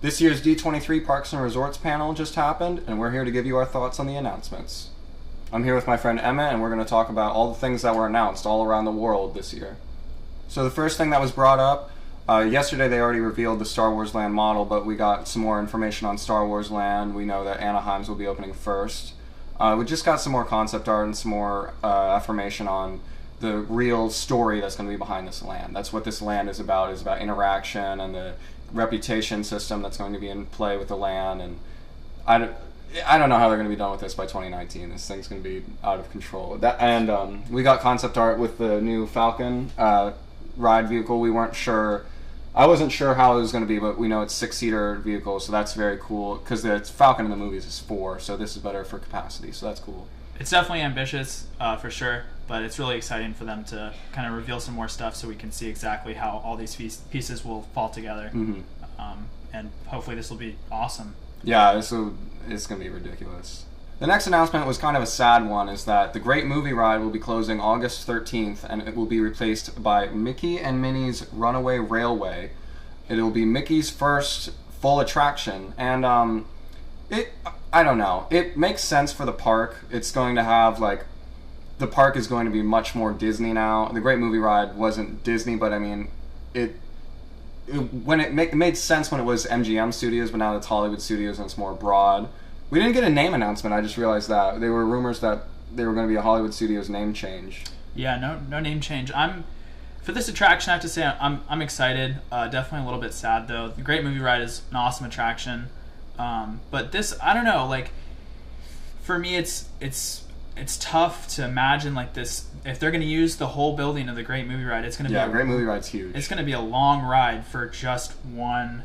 This year's D23 Parks and Resorts panel just happened, and we're here to give you our thoughts on the announcements. I'm here with my friend Emmet, and we're going to talk about all the things that were announced all around the world this year. So the first thing that was brought up, yesterday they already revealed the Star Wars Land model, but we got some more information on Star Wars Land. We know that Anaheim's will be opening first. We just got some more concept art and some more affirmation on the real story that's going to be behind this land. That's what this land is about interaction and the reputation system that's going to be in play with the land. And I don't know how they're going to be done with this by 2019. This thing's going to be out of control. We got concept art with the new Falcon ride vehicle. We weren't sure. I wasn't sure how it was going to be, but we know it's 6-seater vehicle, so that's very cool. Because the Falcon in the movies is 4, so this is better for capacity. So that's cool. It's definitely ambitious, for sure, but it's really exciting for them to kind of reveal some more stuff so we can see exactly how all these pieces will fall together. Mm-hmm. And hopefully this will be awesome. Yeah, it's going to be ridiculous. The next announcement was kind of a sad one, is that the Great Movie Ride will be closing August 13th, and it will be replaced by Mickey and Minnie's Runaway Railway. It will be Mickey's first full attraction, and I don't know. It makes sense for the park. It's going to have, the park is going to be much more Disney now. The Great Movie Ride wasn't Disney, but I mean, it made sense when it was MGM Studios, but now it's Hollywood Studios and it's more broad. We didn't get a name announcement. I just realized that there were rumors that there were going to be a Hollywood Studios name change. Yeah, no name change. For this attraction, I have to say I'm excited. Definitely a little bit sad though. The Great Movie Ride is an awesome attraction, but this, I don't know. For me, it's tough to imagine this. If they're going to use the whole building of the Great Movie Ride, it's going to be Great Movie Ride's huge. It's going to be a long ride for just one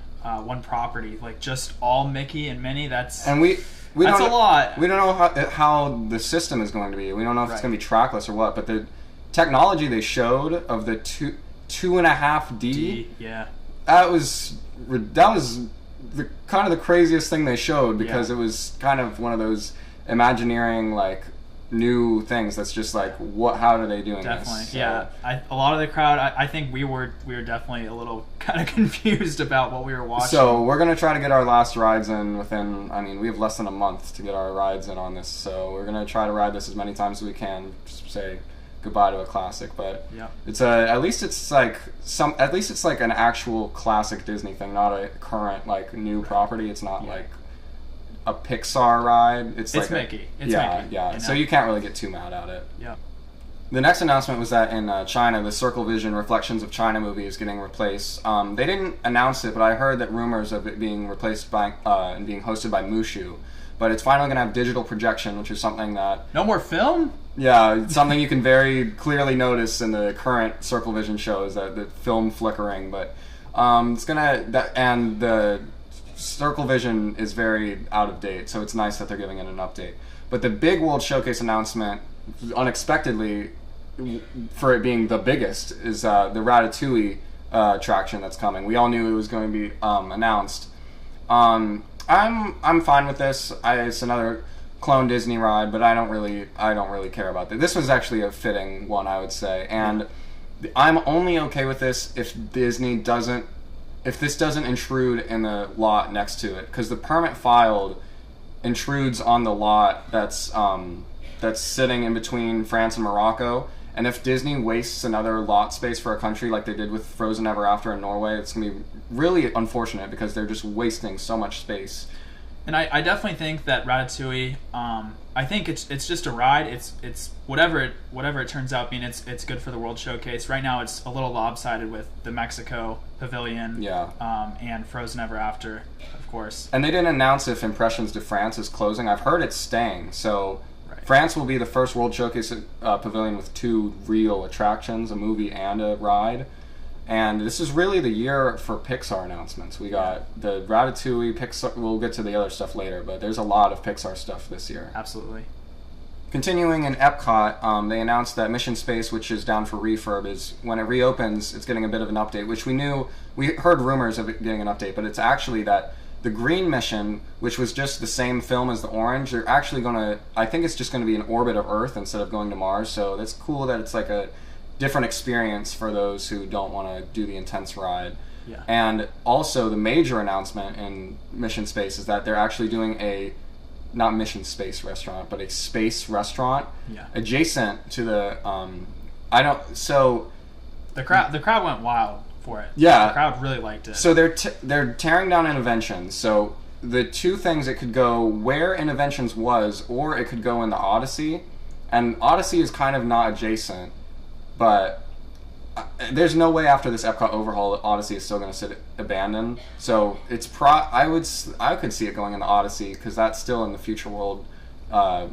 property, just all Mickey and Minnie. That's a lot. We don't know how the system is going to be. We don't know if it's going to be trackless or what. But the technology they showed of the 2.5D, yeah, that was the kind of the craziest thing they showed, because it was kind of one of those Imagineering new things that's just how are they doing definitely this? Yeah, a lot of the crowd, I think we were definitely a little kind of confused about what we were watching. So we're going to try to get our last rides in we have less than a month to get our rides in on this, so we're going to try to ride this as many times as we can, just say goodbye to a classic. But yeah, it's at least it's an actual classic Disney thing, not a current new property. It's not a Pixar ride. It's Mickey. It's Mickey. Mickey. Yeah. So you can't really get too mad at it. Yeah. The next announcement was that in China, the Circle Vision Reflections of China movie is getting replaced. They didn't announce it, but I heard that rumors of it being replaced by and being hosted by Mushu. But it's finally going to have digital projection, which is something that... No more film? Yeah, it's something you can very clearly notice in the current Circle Vision shows, that the film flickering. But it's going to... And the Circle Vision is very out of date, so it's nice that they're giving it an update. But the big World Showcase announcement, unexpectedly, for it being the biggest, is the Ratatouille attraction that's coming. We all knew it was going to be announced. I'm fine with this. It's another clone Disney ride, but I don't really care about this. This was actually a fitting one, I would say, and I'm only okay with this if this doesn't intrude in the lot next to it, because the permit filed intrudes on the lot that's sitting in between France and Morocco. And if Disney wastes another lot space for a country like they did with Frozen Ever After in Norway, it's going to be really unfortunate, because they're just wasting so much space. And I definitely think that Ratatouille, I think it's just a ride. It's whatever it turns out being. It's good for the World Showcase. Right now it's a little lopsided with the Mexico Pavilion, and Frozen Ever After, of course. And they didn't announce if Impressions de France is closing. I've heard it's staying. So France will be the first World Showcase pavilion with 2 real attractions, a movie and a ride. And this is really the year for Pixar announcements. We got the Ratatouille, Pixar. We'll get to the other stuff later, but there's a lot of Pixar stuff this year. Absolutely. Continuing in Epcot, they announced that Mission Space, which is down for refurb, is when it reopens, it's getting a bit of an update, which we heard rumors of it getting an update, but it's actually that the Green Mission, which was just the same film as the Orange, they're actually I think it's just going to be in orbit of Earth instead of going to Mars, so that's cool that it's a different experience for those who don't want to do the intense ride. Yeah. And also the major announcement in Mission Space is that they're actually doing a not Mission Space restaurant, but a space restaurant adjacent to the the crowd went wild for it. Yeah. The crowd really liked it. So they're tearing down Innoventions. So the two things, it could go where Innoventions was, or it could go in the Odyssey. And Odyssey is kind of not adjacent, but there's no way after this Epcot overhaul that Odyssey is still going to sit abandoned. So it's I could see it going in the Odyssey, because that's still in the Future World. I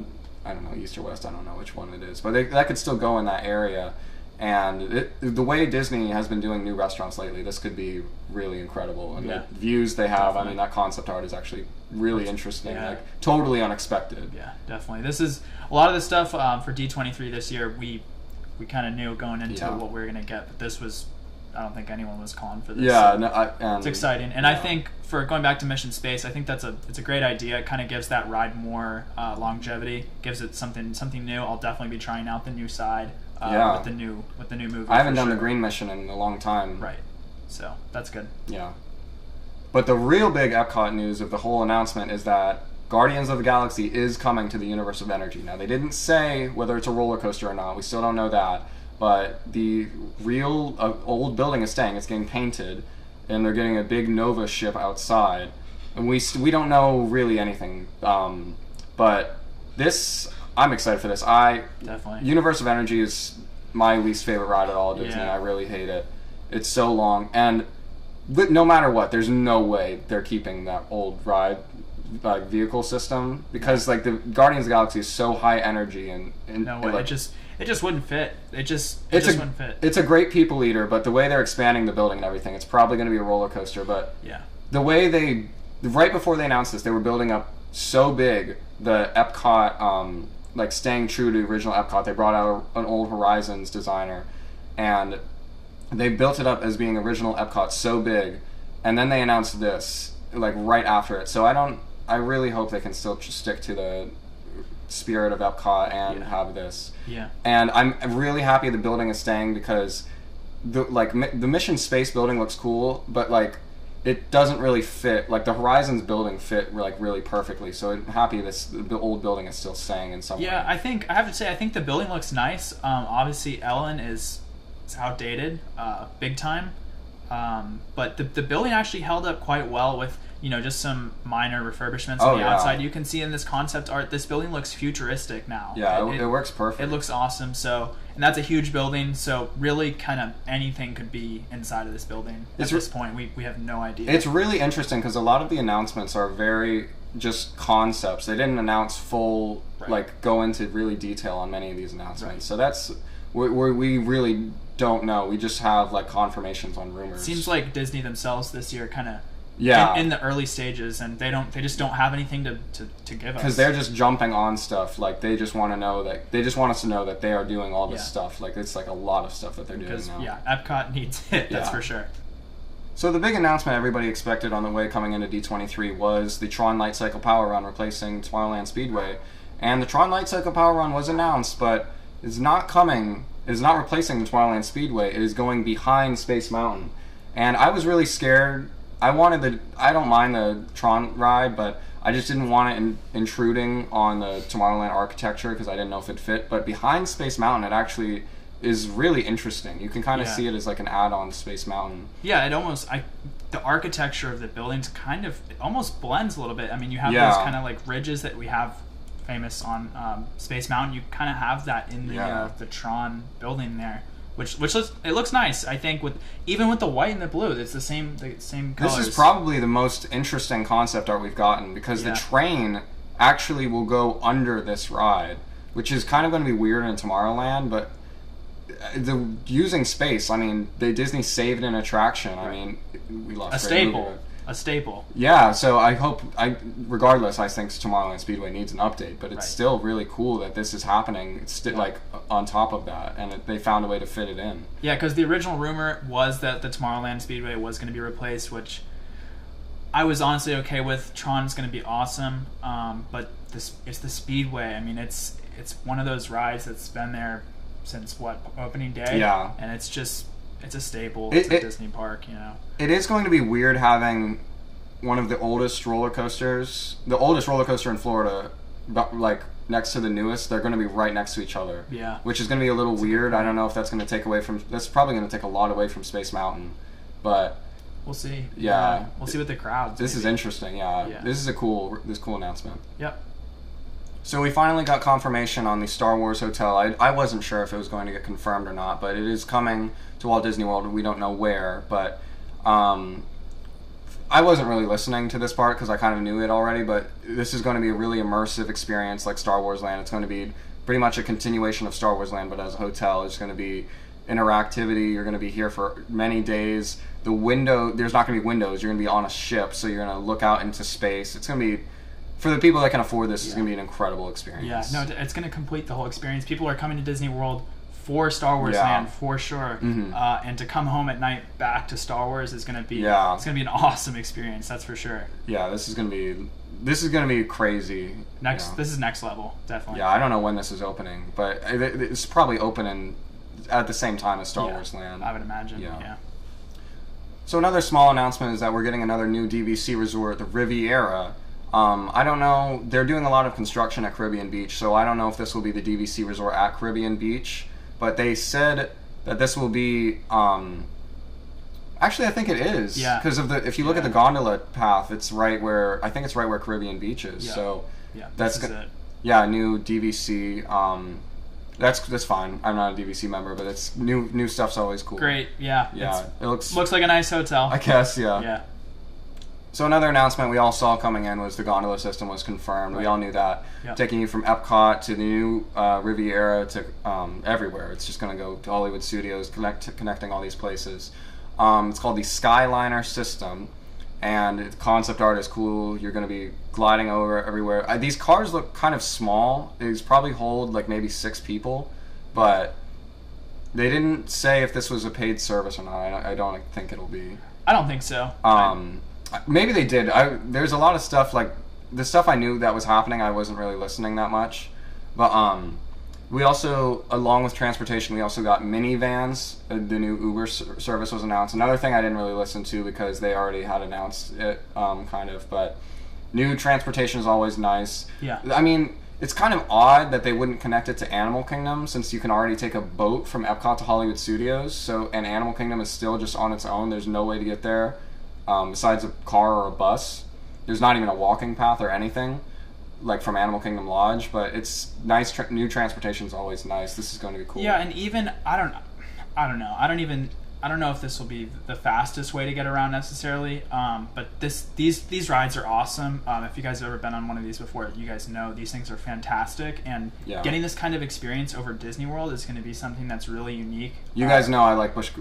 don't know, East or West. I don't know which one it is, but that could still go in that area. And the way Disney has been doing new restaurants lately, this could be really incredible. And the views they have, definitely. I mean, that concept art is actually really interesting, like totally unexpected. Yeah, definitely. This is a lot of the stuff for D23 this year. We kind of knew going into what we were going to get, but this was, I don't think anyone was calling for this. Yeah, so no, it's exciting. And I think for going back to Mission Space, I think it's a great idea. It kind of gives that ride more longevity, gives it something new. I'll definitely be trying out the new side with the new movie. I haven't done the Green Mission in a long time. Right. So that's good. Yeah. But the real big Epcot news of the whole announcement is that Guardians of the Galaxy is coming to the Universe of Energy. Now, they didn't say whether it's a roller coaster or not. We still don't know that. But the real old building is staying. It's getting painted, and they're getting a big Nova ship outside. And we don't know really anything. But this, I'm excited for this. Definitely. Universe of Energy is my least favorite ride at all at Disney. I really hate it. It's so long. And no matter what, there's no way they're keeping that old ride vehicle system, because like the Guardians of the Galaxy is so high energy and no way, like, it just wouldn't fit. It just wouldn't fit. It's a great people eater, but the way they're expanding the building and everything, it's probably going to be a roller coaster. But the way right before they announced this, they were building up so big the Epcot, like staying true to the original Epcot. They brought out an old Horizons designer, and they built it up as being original Epcot so big, and then they announced this like right after it. So I really hope they can still stick to the spirit of Epcot and have this. Yeah. And I'm really happy the building is staying, because the Mission Space building looks cool, but like it doesn't really fit. Like the Horizons building fit like really perfectly. So I'm happy the old building is still staying in some way. Yeah, I have to say, I think the building looks nice. Obviously Ellen is outdated, big time. But the building actually held up quite well with, just some minor refurbishments on the outside. You can see in this concept art, this building looks futuristic now. Yeah, it works perfect. It looks awesome. So, and that's a huge building. So really kind of anything could be inside of this building. At this point, we have no idea. It's really interesting, because a lot of the announcements are very just concepts. They didn't announce full, like go into really detail on many of these announcements. Right. So that's where we really don't know. We just have like confirmations on rumors. It seems like Disney themselves this year kind of in the early stages, and they just don't have anything to give us, because they're just jumping on stuff. Like they just want us to know that they are doing all this stuff. Like it's like a lot of stuff that they're doing now. Epcot needs it. That's for sure. So the big announcement everybody expected on the way coming into D23 was the Tron Light Cycle Power Run replacing Tomorrowland Speedway, and the Tron Light Cycle Power Run was announced, but is not coming. It is not replacing the Tomorrowland Speedway. It is going behind Space Mountain, and I was really scared. I don't mind the Tron ride, but I just didn't want it intruding on the Tomorrowland architecture, because I didn't know if it fit. But behind Space Mountain, it actually is really interesting. You can kind of see it as like an add-on to Space Mountain. Yeah, the architecture of the buildings it almost blends a little bit. I mean, you have those kind of like ridges that we have famous on Space Mountain. You kind of have that in the Tron building there. Which looks nice. I think even with the white and the blue, it's the same colors. This is probably the most interesting concept art we've gotten, because the train actually will go under this ride, which is kind of going to be weird in Tomorrowland. But using space, I mean, Disney saved an attraction. I mean, we lost a staple. Yeah, so regardless, I think Tomorrowland Speedway needs an update, but it's still really cool that this is happening. It's still like on top of that, and they found a way to fit it in. Yeah, because the original rumor was that the Tomorrowland Speedway was going to be replaced, which I was honestly okay with. Tron's going to be awesome, but it's the Speedway. I mean, it's one of those rides that's been there since opening day. Yeah, and it's It's a staple. It- It's a it- Disney park, you know. It is going to be weird having one of the oldest roller coasters, the oldest roller coaster in Florida, like next to the newest. They're going to be right next to each other. Yeah. Which is going to be a little weird. I don't know if that's going to take away from. That's probably going to take a lot away from Space Mountain, but We'll see. Yeah. We'll see what the crowds. this is interesting. Yeah. Yeah. This is a cool announcement. Yep. So we finally got confirmation on the Star Wars hotel. I wasn't sure if it was going to get confirmed or not, but it is coming to Walt Disney World. We don't know where, but I wasn't really listening to this part because I kind of knew it already, but this is going to be a really immersive experience like Star Wars Land. It's going to be pretty much a continuation of Star Wars Land, but as a hotel. It's going to be interactivity. You're going to be here for many days. There's not going to be windows. You're going to be on a ship, so you're going to look out into space. It's going to be, for the people that can afford this, it's going to be an incredible experience. Yeah, no, it's going to complete the whole experience. People are coming to Disney World for Star Wars Yeah. Land, for sure. Mhm. And to come home at night back to Star Wars is going to be Yeah. it's going to be an awesome experience, that's for sure. Yeah, this is going to be crazy. Next, Yeah. This is next level, definitely. Yeah, I don't know when this is opening, but it's probably opening at the same time as Star Yeah, Wars Land. I would imagine. Yeah. Yeah. So another small announcement is that we're getting another new DVC resort, the Riviera. I don't know. They're doing a lot of construction at Caribbean Beach, so I don't know if this will be the DVC resort at Caribbean Beach. But they said that this will be. Actually, I think it is. Yeah. Because if you look at the gondola path, it's right where Caribbean Beach is. Yeah. So Yeah. that's This is good. it. Yeah, new DVC. That's fine. I'm not a DVC member, but it's new stuff's always cool. Great. Yeah. Yeah, it looks Looks like a nice hotel. I guess, yeah. Yeah. So another announcement we all saw coming in was the gondola system was confirmed. We Right. all knew that. Yep. Taking you from Epcot to the new Riviera to everywhere. It's just going to go to Hollywood Studios, connecting all these places. It's called the Skyliner system, and the concept art is cool. You're going to be gliding over everywhere. These cars look kind of small. These probably hold like maybe 6 people, but they didn't say if this was a paid service or not. I don't think it'll be. I don't think so. Maybe they did. There's a lot of stuff like the stuff I knew that was happening. I wasn't really listening that much, but we also, along with transportation, we also got minivans. The new Uber service was announced. Another thing I didn't really listen to because they already had announced it, kind of. But new transportation is always nice. Yeah. I mean, it's kind of odd that they wouldn't connect it to Animal Kingdom since you can already take a boat from Epcot to Hollywood Studios. So, and Animal Kingdom is still just on its own. There's no way to get there. Besides a car or a bus. There's not even a walking path or anything, like from Animal Kingdom Lodge, but it's nice. New transportation is always nice. This is going to be cool. Yeah, and even I don't know. I don't know if this will be the fastest way to get around necessarily. But these rides are awesome. If you guys have ever been on one of these before, you guys know these things are fantastic. And Yeah. getting this kind of experience over Disney World is going to be something that's really unique. You guys know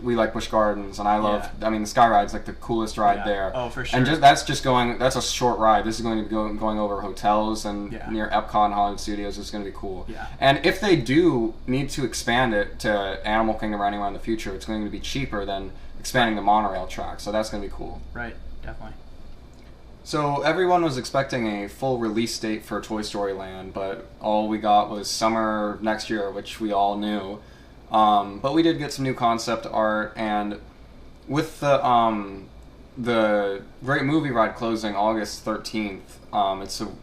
we like Busch Gardens, and I love. Yeah. I mean, the Sky Ride's like the coolest ride Yeah. there. Oh, for sure. And that's a short ride. This is going to be going over hotels and Yeah. near Epcot and Hollywood Studios. It's going to be cool. Yeah. And if they do need to expand it to Animal Kingdom or anywhere in the future, it's going to be cheaper than expanding the monorail track. So that's going to be cool. Right, definitely. So everyone was expecting a full release date for Toy Story Land, but all we got was summer next year, which we all knew. But we did get some new concept art, and with the Great Movie Ride closing August 13th,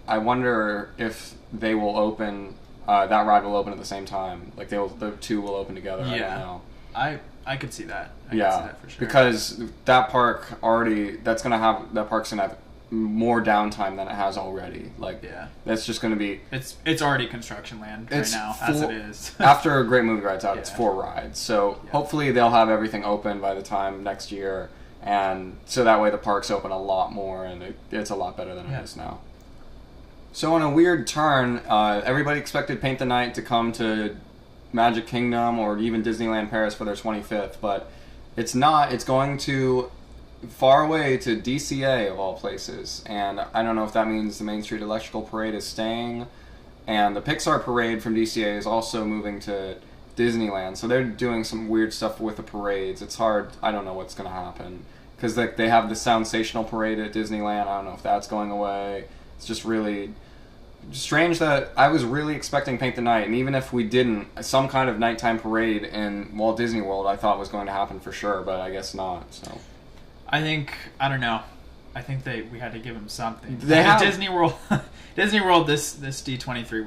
I wonder if they will open that ride will open at the same time. Like the two will open together. I don't know. I could see that. I could see that for sure. Because that park's gonna have more downtime than it has already. Like, Yeah. that's just gonna be. It's already construction land right now, as it is. After a Great Movie Ride's out, it's Yeah. 4 rides. So Yeah. hopefully they'll have everything open by the time next year, and so that way the park's open a lot more, and it's a lot better than it is now. So in a weird turn, everybody expected Paint the Night to come to Magic Kingdom or even Disneyland Paris for their 25th, but it's not. It's going to far away to DCA of all places, and I don't know if that means the Main Street Electrical Parade is staying, and the Pixar Parade from DCA is also moving to Disneyland, so they're doing some weird stuff with the parades. It's hard. I don't know what's going to happen, because they have the Soundsational Parade at Disneyland. I don't know if that's going away. It's just really strange that I was really expecting Paint the Night, and even if we didn't, some kind of nighttime parade in Walt Disney World I thought was going to happen for sure, but I guess not. So I don't know. I think we had to give them something. Disney World. Disney World. This D23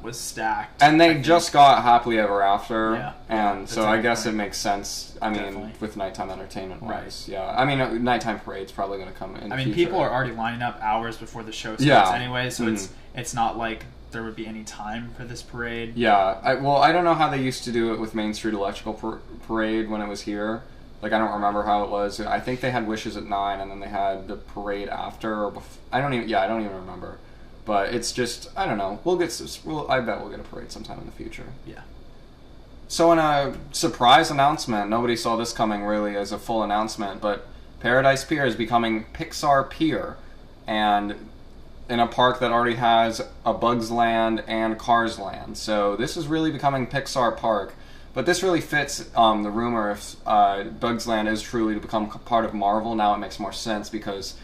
was stacked, and they just got Happily Ever After, and so I guess point. it makes sense. I mean, Definitely. with nighttime entertainment, Right. Yeah. I mean, nighttime parade's probably going to come in. I mean, the future. people are already lining up hours before the show starts anyway, so Mm-hmm. it's not like there would be any time for this parade. Yeah. I don't know how they used to do it with Main Street Electrical Parade when it was here. Like, I don't remember how it was. I think they had Wishes at 9, and then they had the parade after. Or I don't even remember. But it's just, I don't know. I bet we'll get a parade sometime in the future. Yeah. So in a surprise announcement, nobody saw this coming really as a full announcement, but Paradise Pier is becoming Pixar Pier, and in a park that already has a Bugs Land and Cars Land. So this is really becoming Pixar Park. But this really fits the rumor if Bugs Land is truly to become part of Marvel. Now it makes more sense because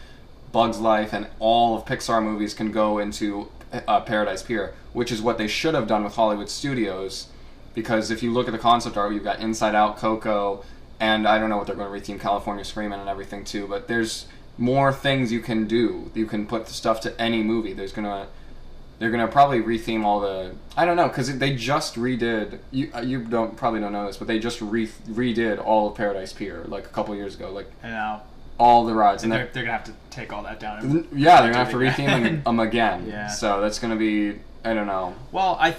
Bugs Life and all of Pixar movies can go into Paradise Pier, which is what they should have done with Hollywood Studios. Because if you look at the concept art, you've got Inside Out, Coco, and I don't know what they're going to retheme California Screamin' and everything too. But there's more things you can do. You can put the stuff to any movie. They're gonna probably retheme all the. I don't know, because they just redid. You probably don't know this, but they just redid all of Paradise Pier like a couple years ago, like And now all the rides. they're gonna have to take all that down. They're gonna have to retheme them again. Yeah. So that's gonna be. I don't know. Well, I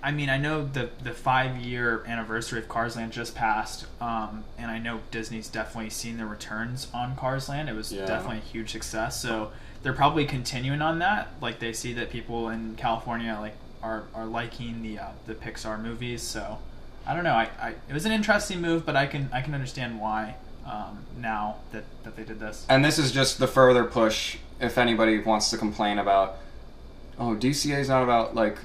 know the 5-year anniversary of Cars Land just passed, and I know Disney's definitely seen the returns on Cars Land. It was definitely a huge success, so they're probably continuing on that. Like, they see that people in California are liking the Pixar movies. So I don't know. It was an interesting move, but I can understand why now that they did this. And this is just the further push. If anybody wants to complain about, DCA is not about, like,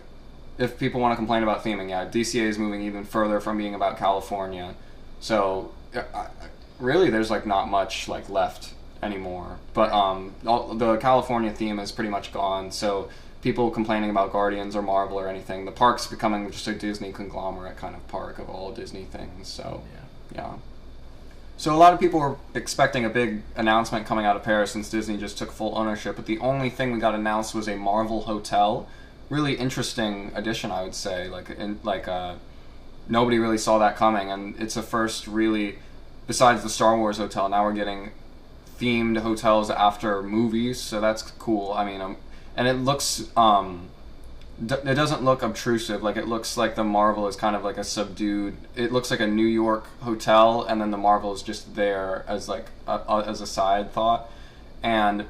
if people want to complain about theming, DCA is moving even further from being about California. So really, there's like not much like left anymore. But the California theme is pretty much gone. So people complaining about Guardians or Marvel or anything, the park's becoming just a Disney conglomerate kind of park of all Disney things. So yeah. So a lot of people were expecting a big announcement coming out of Paris since Disney just took full ownership, but the only thing we got announced was a Marvel hotel. Really interesting addition, I would say. Nobody really saw that coming, and it's a first really, besides the Star Wars hotel, now we're getting themed hotels after movies, so that's cool. I mean, and it looks, it doesn't look obtrusive. Like, it looks like the Marvel is kind of like a subdued. It looks like a New York hotel, and then the Marvel is just there as like as a side thought. And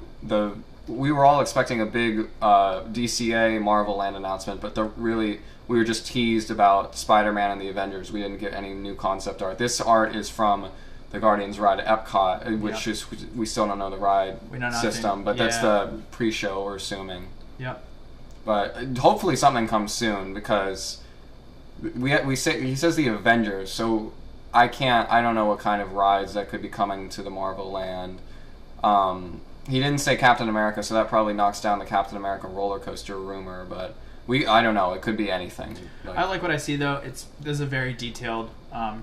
we were all expecting a big DCA Marvel Land announcement, but we were just teased about Spider-Man and the Avengers. We didn't get any new concept art. This art is from the Guardians ride at Epcot, which is, we still don't know the ride system, but that's the pre-show, we're assuming. Yep. But hopefully something comes soon, because he says the Avengers, so I don't know what kind of rides that could be coming to the Marvel Land. He didn't say Captain America, so that probably knocks down the Captain America roller coaster rumor, but I don't know, it could be anything. I like what I see though. There's a very detailed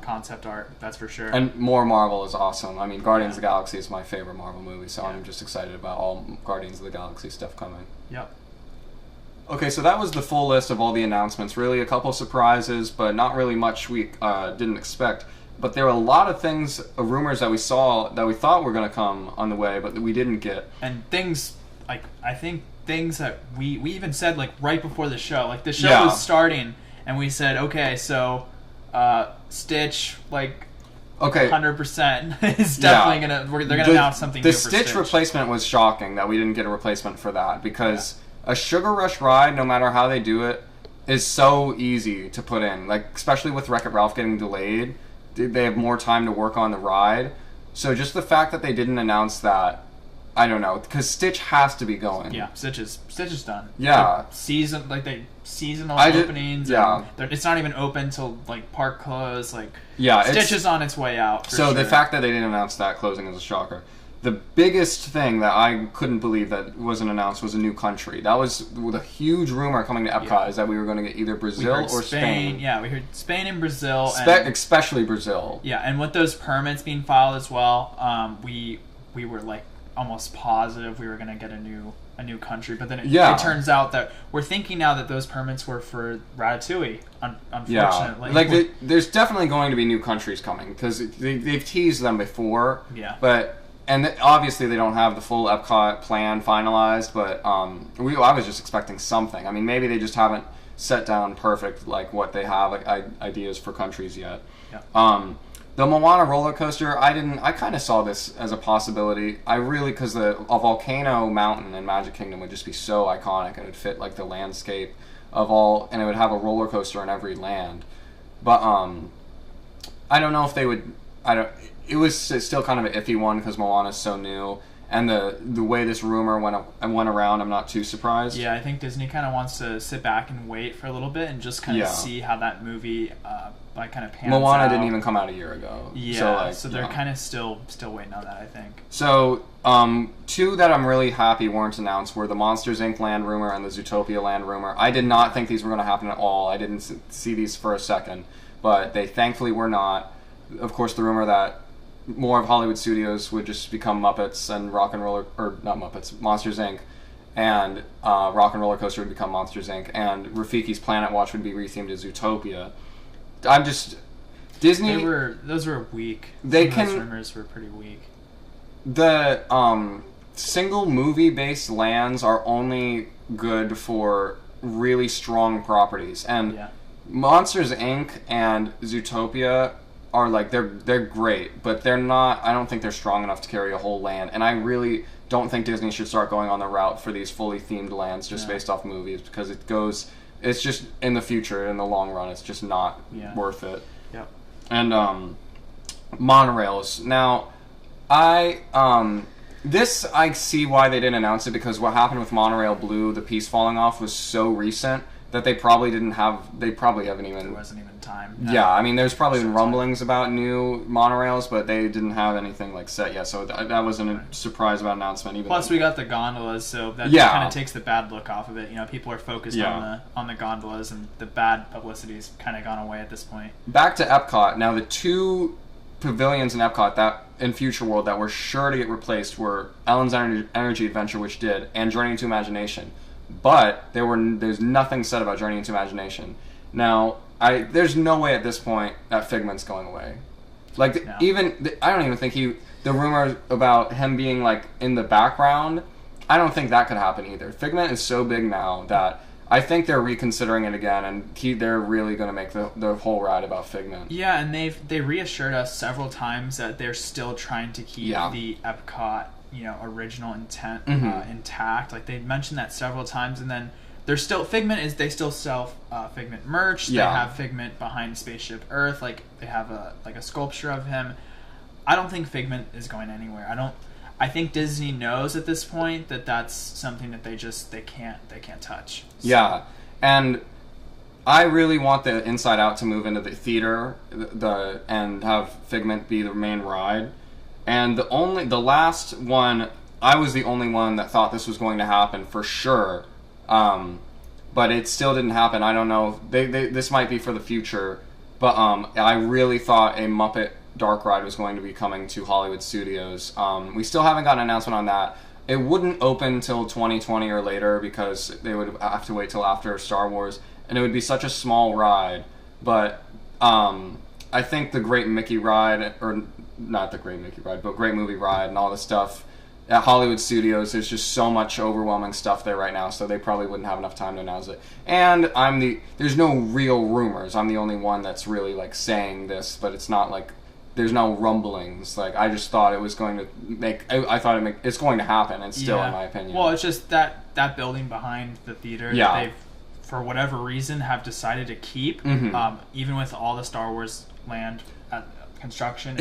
concept art, that's for sure. And more Marvel is awesome. I mean, Guardians of the Galaxy is my favorite Marvel movie, so I'm just excited about all Guardians of the Galaxy stuff coming. Yep. Okay, so that was the full list of all the announcements. Really a couple surprises, but not really much we didn't expect. But there were a lot of things, rumors that we saw that we thought were going to come on the way, but that we didn't get. And things, I think things that we even said, right before the show. Like, the show was starting, and we said, okay, so Stitch, okay, 100% is definitely they're going to announce something new for Stitch. The Stitch replacement was shocking that we didn't get a replacement for that, because a Sugar Rush ride, no matter how they do it, is so easy to put in. Especially with Wreck-It Ralph getting delayed, they have more time to work on the ride. So just the fact that they didn't announce that, I don't know, because Stitch has to be going. Yeah, Stitch is done. Yeah, seasonal openings. Yeah, it's not even open till park close. Yeah, Stitch is on its way out. So the fact that they didn't announce that closing is a shocker. the biggest thing that I couldn't believe that wasn't announced was a new country. That was the huge rumor coming to Epcot is that we were going to get either Brazil or Spain. Yeah, we heard Spain and Brazil. Especially Brazil. Yeah, and with those permits being filed as well, we were like almost positive we were going to get a new country. But then it turns out that we're thinking now that those permits were for Ratatouille, unfortunately. Yeah, like there's definitely going to be new countries coming because they've teased them before. Yeah. And obviously they don't have the full Epcot plan finalized, but I was just expecting something. I mean, maybe they just haven't set down perfect like what they have ideas for countries yet. Yeah. The Moana roller coaster, I kind of saw this as a possibility. Because a volcano mountain in Magic Kingdom would just be so iconic and it would fit like the landscape and it would have a roller coaster in every land. But I don't know if they would. It was still kind of an iffy one because Moana's so new, and the way this rumor went around, I'm not too surprised. Yeah, I think Disney kind of wants to sit back and wait for a little bit and just kind of see how that movie kind of pans out. Moana didn't even come out a year ago. Yeah, so they're kind of still waiting on that, I think. So, two that I'm really happy weren't announced were the Monsters, Inc. land rumor and the Zootopia land rumor. I did not think these were going to happen at all. I didn't see these for a second, but they thankfully were not. Of course, the rumor that more of Hollywood Studios would just become Muppets and Monsters Inc. and Rock and Roller Coaster would become Monsters Inc. and Rafiki's Planet Watch would be rethemed as Zootopia. Disney. Those were weak. Those rumors were pretty weak. The single movie based lands are only good for really strong properties, and Monsters Inc. and Zootopia are like they're great, but they're not. I don't think they're strong enough to carry a whole land, and I really don't think Disney should start going on the route for these fully themed lands just based off movies because it's just in the future, in the long run, it's just not worth it. Yep. And monorails. Now, I see why they didn't announce it because what happened with Monorail Blue, the piece falling off, was so recent that they probably haven't even. There wasn't even time. Yeah, I mean, there's probably been rumblings about new monorails, but they didn't have anything like set yet, so that wasn't a surprise about announcement. Plus, we got the gondolas, so that kind of takes the bad look off of it. You know, people are focused on the gondolas, and the bad publicity's kind of gone away at this point. Back to Epcot. Now, the two pavilions in Epcot that in Future World that were sure to get replaced were Ellen's Energy Adventure, which did, and Journey into Imagination. But there's nothing said about Journey into Imagination. Now, there's no way at this point that Figment's going away. Like, I don't even think the rumor about him being, like, in the background, I don't think that could happen either. Figment is so big now that I think they're reconsidering it again, and they're really going to make the whole ride about Figment. Yeah, and they reassured us several times that they're still trying to keep the Epcot original intent intact. Like, they mentioned that several times, and then there's still Figment they still sell Figment merch. They have Figment behind Spaceship Earth. Like, they have a sculpture of him. I don't think Figment is going anywhere. I think Disney knows at this point that that's something that they can't touch. So. Yeah, and I really want the Inside Out to move into the theater and have Figment be the main ride. And the last one, I was the only one that thought this was going to happen for sure, but it still didn't happen. I don't know. This might be for the future, but I really thought a Muppet Dark Ride was going to be coming to Hollywood Studios. We still haven't got an announcement on that. It wouldn't open till 2020 or later because they would have to wait till after Star Wars, and it would be such a small ride. But I think the Great Mickey Ride, or not the Great Mickey Ride, but Great Movie Ride and all the stuff at Hollywood Studios, there's just so much overwhelming stuff there right now, so they probably wouldn't have enough time to announce it. And there's no real rumors. I'm the only one that's really like saying this, but it's not like there's no rumblings. Like, I just thought it was going to it's going to happen, and still, in my opinion. Well, it's just that building behind the theater that they've, for whatever reason, have decided to keep, even with all the Star Wars land construction.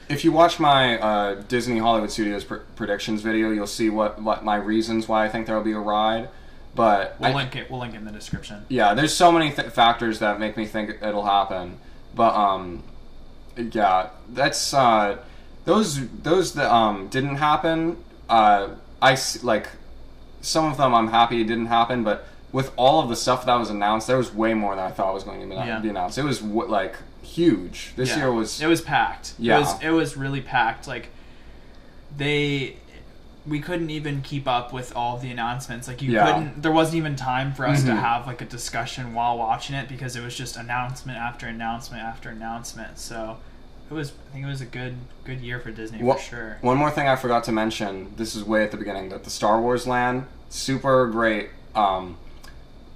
If you watch my Disney Hollywood Studios predictions video, you'll see what my reasons why I think there will be a ride. But we'll link it in the description. Yeah, there's so many factors that make me think it'll happen. But that's those that didn't happen. Like some of them, I'm happy it didn't happen, but with all of the stuff that was announced, there was way more than I thought was going to be announced. It was like huge. This year was. It was packed. Yeah, it was really packed. Like we couldn't even keep up with all of the announcements. Like couldn't. There wasn't even time for us to have like a discussion while watching it because it was just announcement after announcement after announcement. So I think it was a good year for Disney for sure. One more thing I forgot to mention. This is way at the beginning. That the Star Wars land, super great.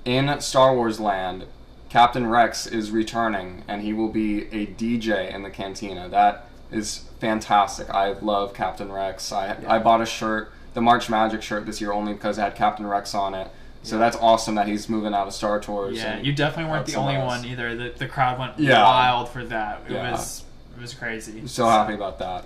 In Star Wars land, Captain Rex is returning, and he will be a DJ in the cantina. That is fantastic. I love Captain Rex. I bought a shirt, the March Magic shirt this year, only because it had Captain Rex on it. So that's awesome that he's moving out of Star Tours. Yeah, you definitely weren't the only one either. The crowd went wild for that. It was crazy. So happy about that.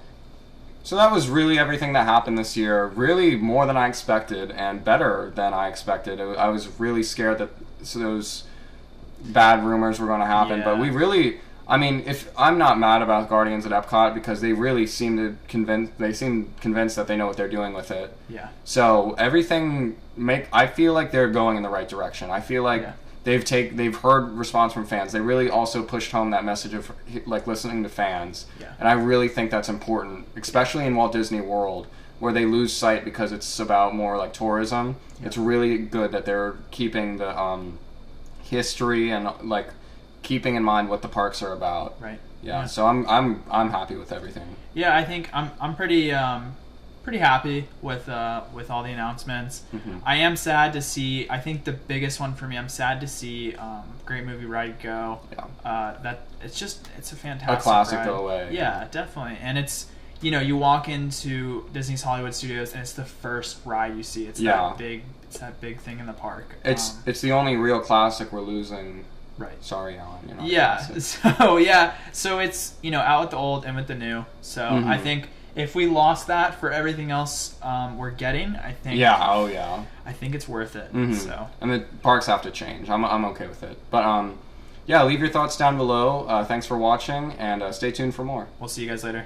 So that was really everything that happened this year. Really more than I expected and better than I expected. I was really scared that those bad rumors were going to happen. But we really... I mean, if I'm not mad about Guardians at Epcot because they really seem convinced that they know what they're doing with it. Yeah. So everything I feel like they're going in the right direction. I feel like they've heard response from fans. They really also pushed home that message of like listening to fans. Yeah. And I really think that's important, especially in Walt Disney World where they lose sight because it's about more like tourism. Yeah. It's really good that they're keeping the history and like keeping in mind what the parks are about. Right. Yeah. So I'm happy with everything. Yeah, I think I'm pretty happy with all the announcements. Mm-hmm. I am sad to see. I think the biggest one for me, I'm sad to see Great Movie Ride go. Yeah. That it's a fantastic a classic ride. Go away. Yeah, definitely. And it's you walk into Disney's Hollywood Studios and it's the first ride you see. It's that big thing in the park. It's the only real classic we're losing. Right. Sorry, Alan. So it's out with the old and with the new. So I think if we lost that for everything else we're getting, I think I think it's worth it. Mm-hmm. So and the parks have to change. I'm okay with it. But leave your thoughts down below. Thanks for watching and stay tuned for more. We'll see you guys later.